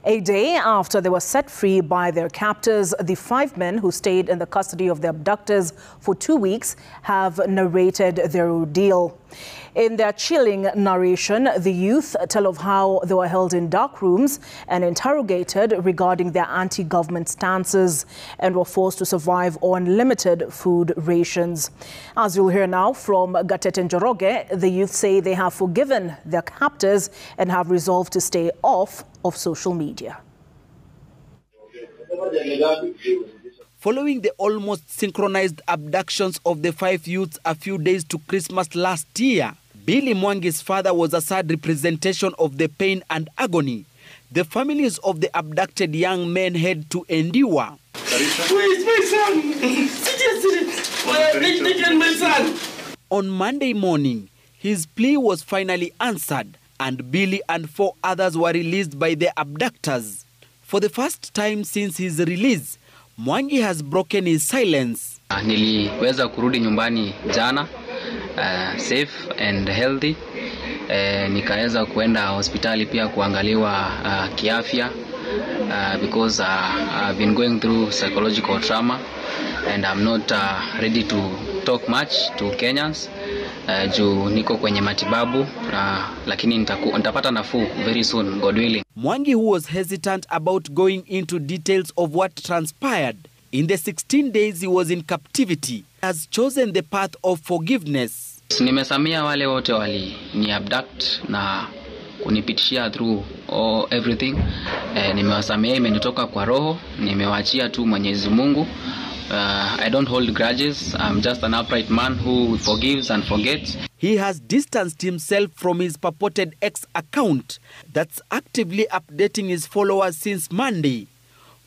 A day after they were set free by their captors, the 5 men who stayed in the custody of the abductors for 2 weeks have narrated their ordeal. In their chilling narration, the youth tell of how they were held in dark rooms and interrogated regarding their anti-government stances and were forced to survive on limited food rations. As you'll hear now from Gatete Njoroge, the youth say they have forgiven their captors and have resolved to stay off of social media. Following the almost synchronized abductions of the 5 youths a few days to Christmas last year, Billy Mwangi's father was a sad representation of the pain and agony the families of the abducted young men had to endure. Where is my son? On Monday morning, his plea was finally answered, and Billy and 4 others were released by their abductors. For the first time since his release, Mwangi has broken his silence. Niliweza kurudi nyumbani jana, safe and healthy. Nikaweza kuenda hospitali pia kuangaliwa kiafya because I've been going through psychological trauma and I'm not ready to talk much to Kenyans. Juu niko kwenye matibabu, lakini nitapata nafuu very soon, God willing. Mwangi, who was hesitant about going into details of what transpired in the 16 days he was in captivity, has chosen the path of forgiveness. Nimesamia wale wote wali ni abduct na kunipitishia through everything. Nimewasamia, imenitoka kwa roho, nimewaachia tu Mwenyezi Mungu. I don't hold grudges. I'm just an upright man who forgives and forgets. He has distanced himself from his purported X account that's actively updating his followers since Monday.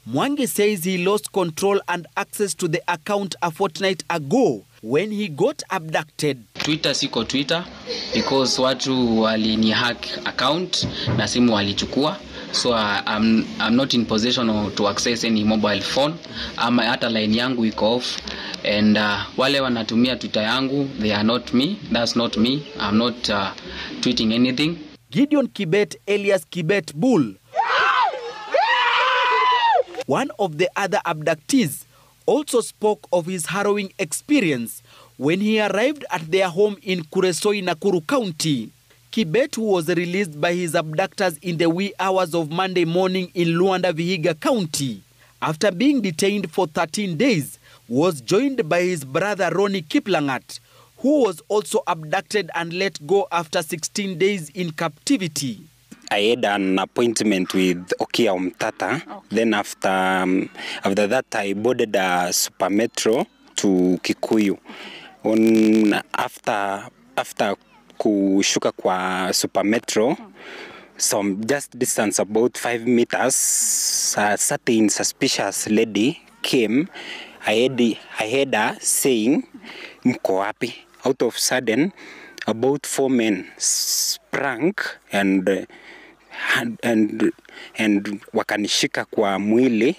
Mwangi says he lost control and access to the account a fortnight ago when he got abducted. Twitter siko Twitter because watu walini hack account na simu walichukua. So I'm not in possession to access any mobile phone. Ama hata line yangu iko off. And wale wanatumia Twitter yangu, they are not me. That's not me. I'm not tweeting anything. Gideon Kibet, alias Kibet Bull, one of the other abductees, also spoke of his harrowing experience when he arrived at their home in Kuresoi, Nakuru County. Kibet, who was released by his abductors in the wee hours of Monday morning in Luanda, Vihiga County, after being detained for 13 days, was joined by his brother Ronnie Kiplangat, who was also abducted and let go after 16 days in captivity. I had an appointment with Okia Umtata. Okay. Then after that, I boarded a super metro to Kikuyu. After kushuka kwa super metro, some just distance about 5 meters, a certain suspicious lady came. I heard her saying, "Mko wapi?" Out of sudden, about 4 men sprang and wakanishika kwa mwili.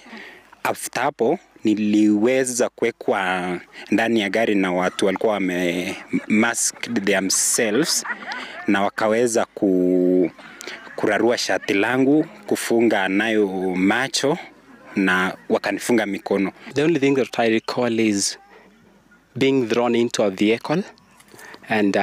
After hapo niliweza kuwekwa ndani ya gari na watu walikuwa masked themselves na wakaweza kurarua shati langu, kufunga nayo macho na wakanifunga mikono. The only thing that I recall is being thrown into a vehicle and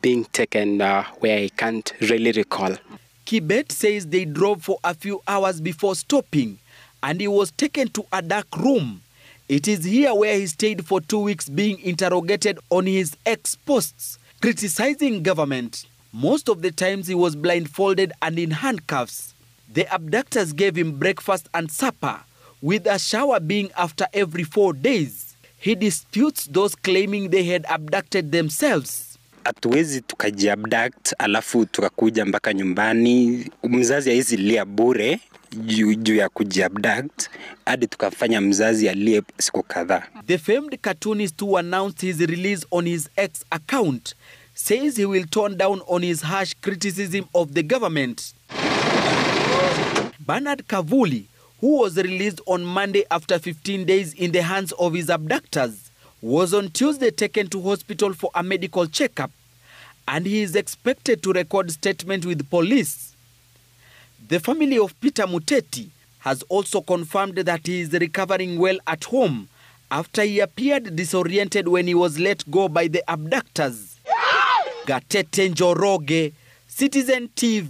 being taken where I can't really recall. Kibet says they drove for a few hours before stopping, and he was taken to a dark room. It is here where he stayed for 2 weeks being interrogated on his ex-posts, criticizing government. Most of the times he was blindfolded and in handcuffs. The abductors gave him breakfast and supper, with a shower being after every 4 days. He disputes those claiming they had abducted themselves. Hatuwezi tukajiabduct alafu tukakuja mpaka nyumbani. Mzazi haizi lia bure juu ya kujiabduct hadi tukafanya mzazi alie siku kadhaa. The famed cartoonist who announced his release on his X account says he will tone down on his harsh criticism of the government. Bernard Kavuli, who was released on Monday after 15 days in the hands of his abductors, was on Tuesday taken to hospital for a medical checkup, and he is expected to record statement with police. The family of Peter Muteti has also confirmed that he is recovering well at home after he appeared disoriented when he was let go by the abductors. Gatete Njoroge, Citizen TV.